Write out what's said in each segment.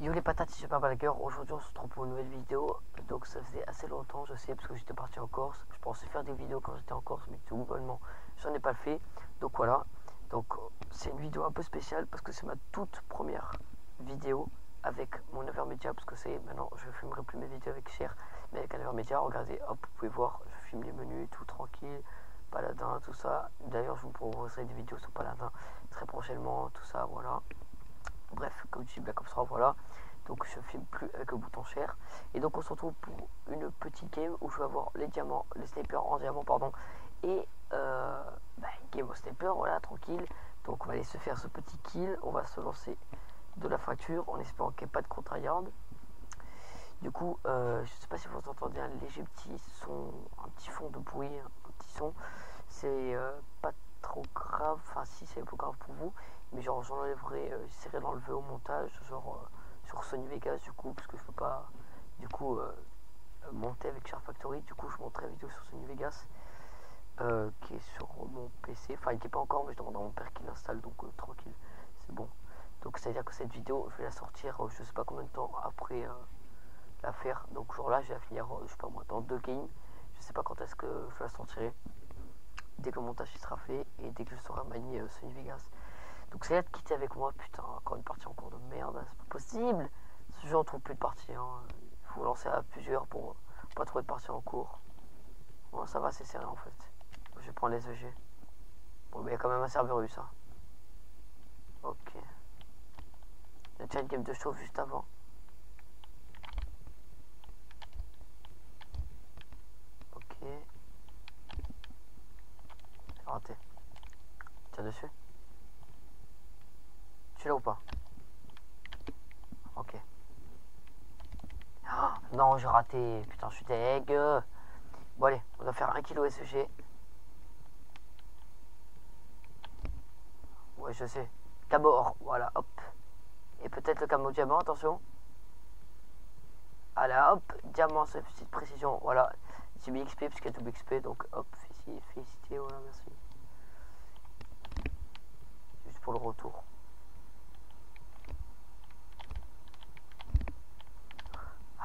Yo les patates, c'est Super Blagueur. Aujourd'hui on se retrouve pour une nouvelle vidéo. Donc ça faisait assez longtemps, je sais, parce que j'étais parti en Corse. Je pensais faire des vidéos quand j'étais en Corse, mais tout bonnement j'en ai pas fait. Donc voilà. Donc c'est une vidéo un peu spéciale parce que c'est ma toute première vidéo avec mon Overmedia, parce que c'est maintenant je filmerai plus mes vidéos avec Cher, mais avec un Overmedia. Regardez, hop, vous pouvez voir, je filme les menus, tout tranquille, Paladin, tout ça. D'ailleurs je vous proposerai des vidéos sur Paladin très prochainement, tout ça, voilà. Bref, comme je dis Black Ops 3, voilà. Donc je filme plus avec le bouton Cher. Et donc on se retrouve pour une petite game où je vais avoir les diamants, les snipers en diamant, pardon. Et une game au sniper, voilà, tranquille. Donc on va aller se faire ce petit kill. On va se lancer de la fracture en espérant qu'il n'y ait pas de contre-yard. Du coup, je sais pas si vous entendez un léger petit son, un petit fond de bruit, un petit son. C'est pas trop grave, enfin si c'est un peu grave pour vous, mais genre j'enlèverai, j'essaierai d'enlever au montage, genre sur Sony Vegas du coup, parce que je peux pas du coup monter avec Sharp Factory. Du coup je monterai la vidéo sur Sony Vegas qui est sur mon PC, enfin il n'est pas encore, mais je demande à mon père qu'il l'installe, donc tranquille, c'est bon. Donc c'est à dire que cette vidéo je vais la sortir je sais pas combien de temps après la faire, donc genre là je vais la finir je sais pas moi dans 2 games, je sais pas quand est-ce que je la sortirai, dès que le montage sera fait et dès que je saurai manier Sony Vegas. Donc c'est là de quitter avec moi. Putain, encore une partie en cours de merde, c'est pas possible. Ce jeu on trouve plus de parties, hein. Il faut lancer à plusieurs pour pas trouver de parties en cours. Bon, ça va, c'est serré en fait. Je vais prendre les EG. Bon, mais il y a quand même un serveur U, ça. Ok. Il y a déjà une game de chauffe juste avant. Ok. J'ai raté. Tire dessus. Tu l'as ou pas? Ok. Oh, non, j'ai raté. Putain, je suis deg. Bon, allez, on va faire 1 kg SEG. Ouais, je sais. Camo or, voilà, hop. Et peut-être le camo diamant, attention. Allez, hop, diamant, c'est petite précision. Voilà, c'est 1000 XP parce qu'il y a double XP. Donc, hop, félicité, voilà, merci. Juste pour le retour.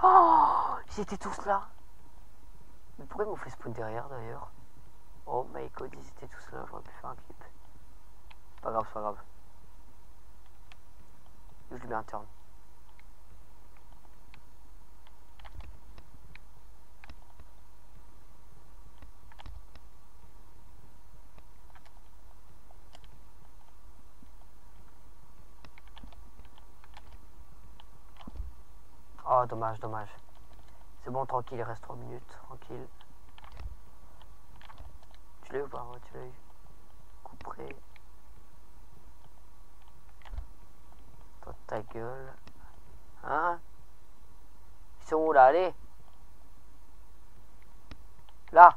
Oh, ils étaient tous là. Mais pourquoi ils m'ont fait spawn derrière d'ailleurs? Oh my god, ils étaient tous là. J'aurais pu faire un clip. C'est pas grave, c'est pas grave. Je lui mets un turn. Oh, dommage, dommage. C'est bon, tranquille, il reste 3 minutes, tranquille. Tu l'as eu ou pas? Ouais, tu l'as eu. Couperé. Toi, ta gueule. Hein? Ils sont où là? Allez! Là!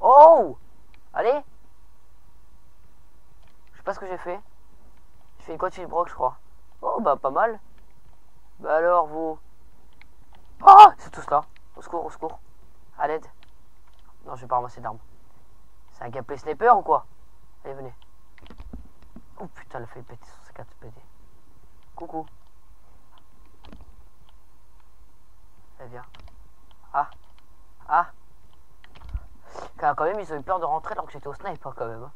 Oh! Allez! Je sais pas ce que j'ai fait. J'ai fait une quantité de broc, je crois. Oh, bah, pas mal. Bah alors, vous... Oh! C'est tous là. Au secours, au secours. À l'aide. Non, je vais pas ramasser d'armes. C'est un gameplay sniper ou quoi? Allez, venez. Oh putain, elle a fait péter son C4 PD. Coucou. Allez, viens. Ah. Ah. Quand même, ils ont eu peur de rentrer alors que j'étais au sniper quand même.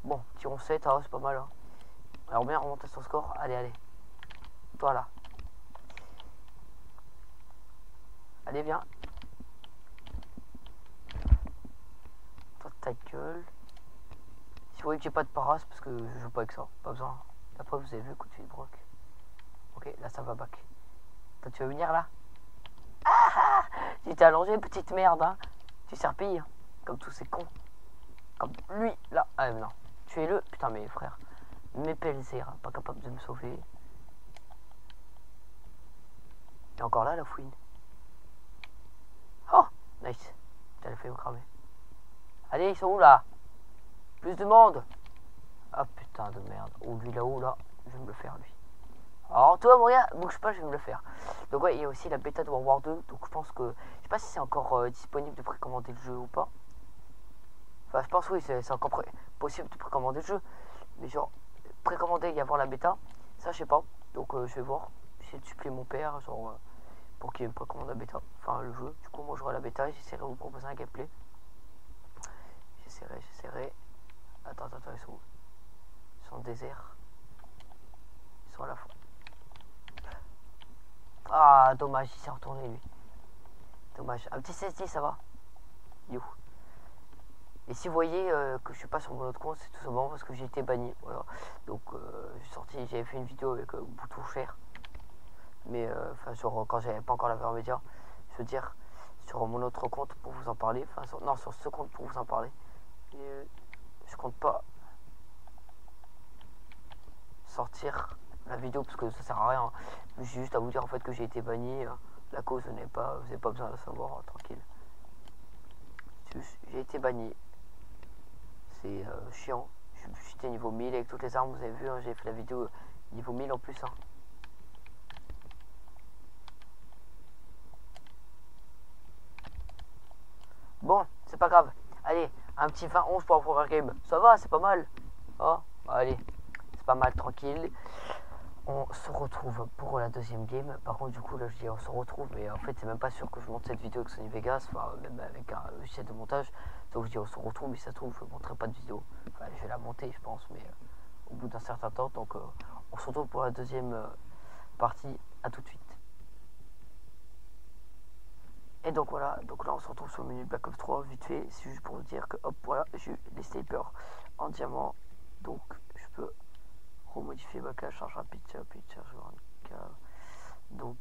Bon, tirons 7, c'est pas mal. Hein. Alors bien remonter son score. Allez, allez. Toi là. Allez, viens. Toi, ta gueule. Si vous voyez que j'ai pas de paras, parce que je joue pas avec ça. Pas besoin. Après, vous avez vu, coup de fil broc. Ok, là, ça va back. Toi, tu veux venir là? Ah! Tu t'es allongé, petite merde, hein. Tu serpilles, hein. Comme tous ces cons. Comme lui, là. Ah, non. Tuez-le. Putain, mes frères. Mes PLCR, pas capable de me sauver. Et encore là, la fouine. Oh, nice. Putain, elle fait me cramer. Allez, ils sont où là? Plus de monde. Ah putain de merde. Oh, lui là-haut, là. Je vais me le faire, lui. Alors, toi, mon gars, bouge pas, je vais me le faire. Donc, ouais, il y a aussi la bêta de World War 2. Donc, je pense que. Je sais pas si c'est encore disponible de précommander le jeu ou pas. Enfin, je pense oui, c'est encore possible de précommander le jeu. Mais genre, précommander et avoir la bêta, ça je sais pas. Donc je vais voir. J'essaie de supplier mon père, genre, pour qu'il me précommande la bêta. Enfin, le jeu. Du coup, moi j'aurai la bêta et j'essaierai de vous proposer un gameplay. J'essaierai. Attends, ils sont où? Ils sont au désert. Ils sont à la fois. Ah, dommage, il s'est retourné lui. Dommage. Un petit 16-10, ça va. You. Et si vous voyez que je suis pas sur mon autre compte, c'est tout simplement parce que j'ai été banni. Voilà. Donc j'avais fait une vidéo avec Bouton Cher. Mais enfin quand j'avais pas encore la verre média, je veux dire sur mon autre compte pour vous en parler. Enfin non, sur ce compte pour vous en parler. Et je compte pas sortir la vidéo parce que ça sert à rien. J'ai juste à vous dire en fait que j'ai été banni. La cause vous n'avez pas besoin de la savoir, tranquille. J'ai été banni. C'est chiant. J'étais niveau 1000 avec toutes les armes, vous avez vu, hein, j'ai fait la vidéo niveau 1000 en plus. Hein. Bon, c'est pas grave. Allez, un petit 20-11 pour la première game. Ça va, c'est pas mal. Oh, allez, c'est pas mal, tranquille. On se retrouve pour la deuxième game. Par contre, du coup, là, je dis on se retrouve, mais en fait, c'est même pas sûr que je monte cette vidéo avec Sony Vegas, enfin, même avec un logiciel de montage. Donc, je dis on se retrouve, mais ça se trouve, je ne montrerai pas de vidéo. Enfin, je vais la monter, je pense, mais au bout d'un certain temps. Donc, on se retrouve pour la deuxième partie. À tout de suite. Et donc voilà, donc là on se retrouve sur le menu Black Ops 3 vite fait, c'est juste pour vous dire que hop voilà, j'ai eu les snipers en diamant, donc je peux remodifier la charge rapide, charge grande, donc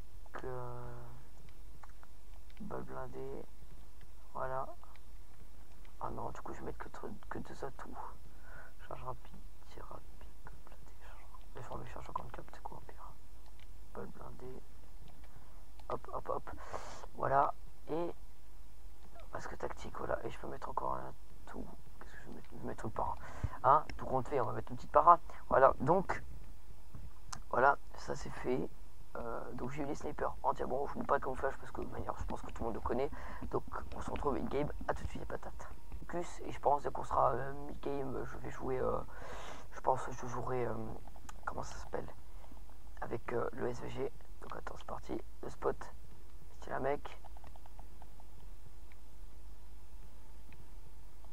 balle blindée, voilà. Ah non, du coup je vais mettre que deux atouts, charge rapide, tir rapide, balle blindée, charge rapide, charge grande cap, c'est quoi pire, balle blindée, hop, voilà. Et parce que tactique, voilà, et je peux mettre encore un tout. Qu'est-ce que je vais mettre? Je vais mettre une para. Hein, tout compte fait, on va mettre une petite para. Voilà, donc voilà, ça c'est fait. Donc j'ai eu les snipers en diamant. Je ne mets pas de camouflage parce que de manière, je pense que tout le monde le connaît. Donc on se retrouve une game. À tout de suite les patates. Et je pense qu'on sera mid-game. Je vais jouer. Je pense que je jouerai. Comment ça s'appelle? Avec le SVG. Donc attends, c'est parti. Le spot. C'est la mec.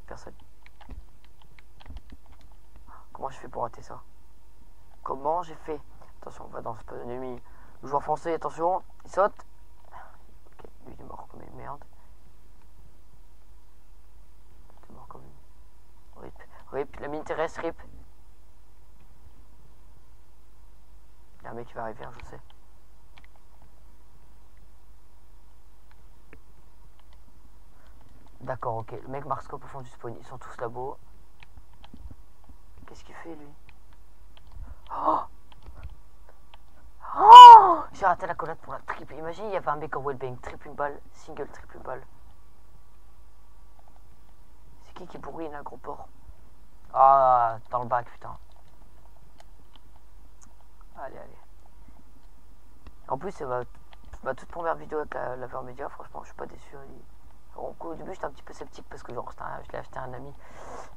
Personne. Comment je fais pour rater ça? Comment j'ai fait? Attention, on va dans ce pas ennemi. Le joueur français, attention, il saute. Ok, lui il est mort comme une merde. Il est mort comme une. Rip, la mine terrestre, rip. Il y a un mec qui va arriver, je sais. D'accord, ok. Le mec marque scope au fond du spawn. Ils sont tous là-bas. Qu'est-ce qu'il fait lui? Oh, j'ai raté la collade pour la triple. Imagine, il y avait un mec en wellbang. Triple une balle. Single, triple balle. C'est qui bourrine un gros porc? Ah, dans le bac, putain. Allez. En plus, c'est ma toute première vidéo avec la Ver Media. Franchement, je suis pas déçu. Au début, j'étais un petit peu sceptique parce que genre, je l'ai acheté à un ami.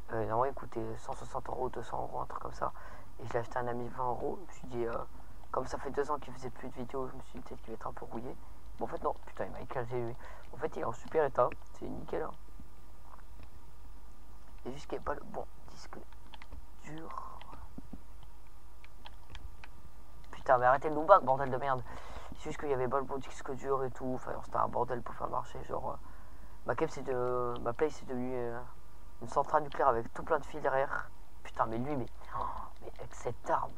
Normalement, il coûtait 160 €, 200 €, un truc comme ça. Et je l'ai acheté à un ami 20 €. Je me suis dit, comme ça fait 2 ans qu'il faisait plus de vidéos, je me suis dit peut-être qu'il va être un peu rouillé. Mais en fait, non, putain, il m'a éclaté lui. En fait, il est en super état. C'est nickel. Hein. Et juste qu'il n'y a pas le bon disque dur. Putain, mais arrêtez le loopback, bordel de merde. C'est juste qu'il y avait pas le bon disque dur et tout. Enfin, c'était un bordel pour faire marcher. Genre, ma play c'est devenu une centrale nucléaire avec tout plein de fils derrière. Putain, mais lui, mais avec cette arme.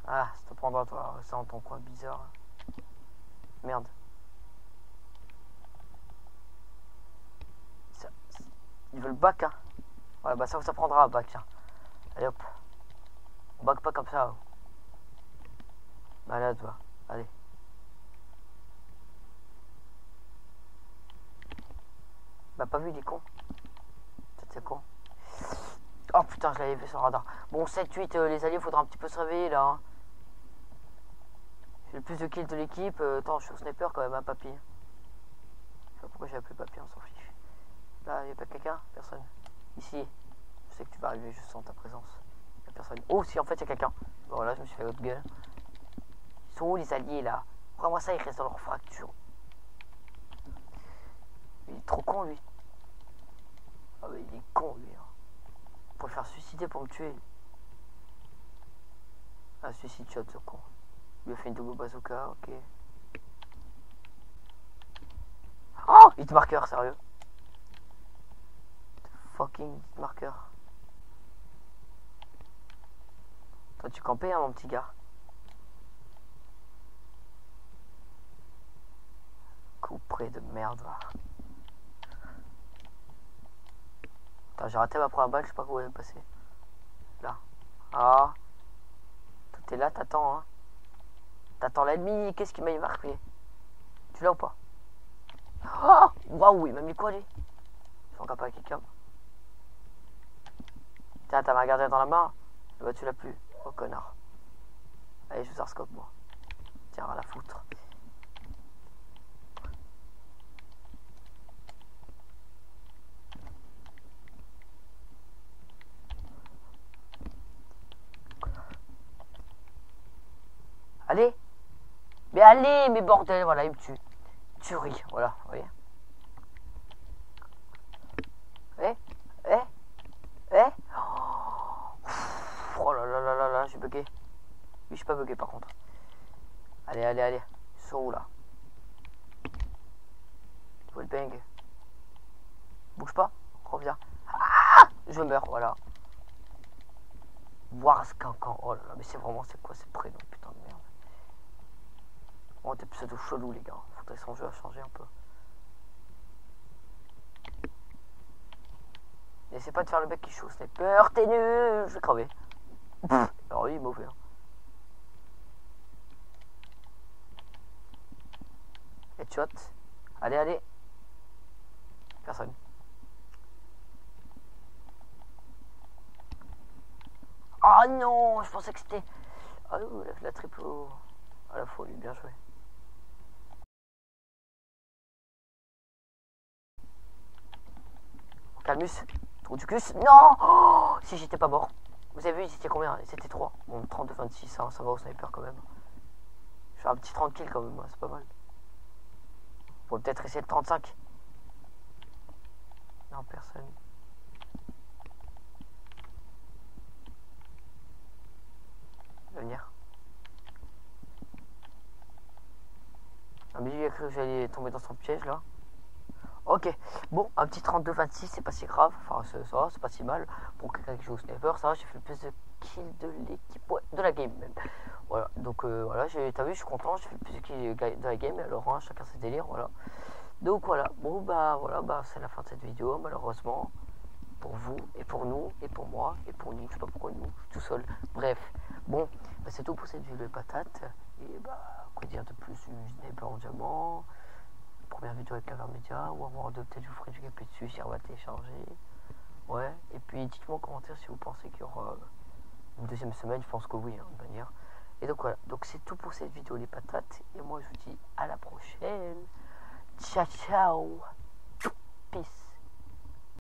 Ah, ça te prendra toi, ça en ton coin bizarre. Merde. Il veut le bac, hein. Ouais, bah ça prendra un bac, tiens. Allez hop. On bac pas comme ça. Malade, va. Allez. Bah pas vu, il est con. C'est con. Oh putain, je l'avais vu sur le radar. Bon, 7-8, les alliés, faudra un petit peu se réveiller là. Hein. plus de kills de l'équipe. Attends, je suis au sniper quand même, hein, papy. Je sais pas pourquoi j'ai appelé papy, on s'en fiche. Là, y a pas quelqu'un? Personne. Ici. Je sais que tu vas arriver, je sens ta présence. Y a personne. Oh, si, en fait, y a quelqu'un. Voilà, je me suis fait haute gueule. Ils sont où les alliés là? Crois-moi ça, ils restent dans leur fracture. Il est trop con lui. Ah mais il est con lui. Hein. Pour le faire suicider pour me tuer. Ah, suicide shot ce con. Il a fait une double bazooka, ok. Oh, hit marker, sérieux. Fucking hit marker. Toi tu campais hein mon petit gars. Couperé de merde va. Attends, j'ai raté ma première balle, je sais pas où elle est passée. Là. Ah. Tout est là, t'attends hein. T'attends l'ennemi, qu'est-ce qu'il m'a marqué? Tu l'as ou pas? Oh, waouh, il m'a mis quoi lui? Je suis encore pas quelqu'un. Tiens, t'as ma gardien dans la main. Bah tu l'as plus. Oh connard. Allez, je vous arscope moi. Tiens, à la foutre. Allez. Mais allez, mais bordel, voilà, il me tue. Tuerie, voilà, vous voyez. Oh là là là là là, j'ai bugué. Oui, je suis pas bugué par contre. Allez, allez, allez. Ils sont où là? Wellbang. Bouge pas, reviens. Ah, je meurs, voilà. Voir ce cancan. Oh là là, mais c'est vraiment, c'est quoi ces prénoms, putain de merde. Oh, t'es pseudo chelou, les gars. Faudrait son jeu à changer un peu. N'essaie pas de faire le mec qui joue au sniper, t'es nul, je vais crever. Alors oui, mauvais. Hein. Headshot. Allez, allez. Personne. Oh non, je pensais que c'était... Ah non, la triple à la folie, bien joué. Calmus, trou du cul. Non oh, si j'étais pas mort. Vous avez vu, c'était combien? C'était 3. Bon, 32-26, hein, ça va au sniper quand même. Je fais un petit 30 kills quand même, c'est pas mal. Faut peut-être essayer de 35. Non, personne. Venir. Ah, mais lui a cru que j'allais tomber dans son piège là. Ok, bon, un petit 32-26, c'est pas si grave. Enfin, ça va, c'est pas si mal. Pour quelqu'un qui joue au sniper, ça va, j'ai fait le plus de kills de l'équipe, ouais, de la game même. Voilà, donc voilà, t'as vu, je suis content, j'ai fait le plus de kills de la game. Alors, hein, chacun ses délires, voilà. Donc voilà, bon bah voilà, bah c'est la fin de cette vidéo, malheureusement. Pour vous, et pour nous, et pour moi, et pour nous, je sais pas pourquoi nous, je suis tout seul. Bref, bon, bah, c'est tout pour cette vidéo de patate. Et bah, quoi dire de plus, une sniper en diamant. Première vidéo avec la média, ou avoir deux, peut-être je vous ferai du gameplay dessus si on va télécharger. Ouais, et puis dites-moi en commentaire si vous pensez qu'il y aura une deuxième semaine, je pense que oui, hein, de manière. Et donc voilà, donc c'est tout pour cette vidéo les patates, et moi je vous dis à la prochaine. Ciao ciao. Peace.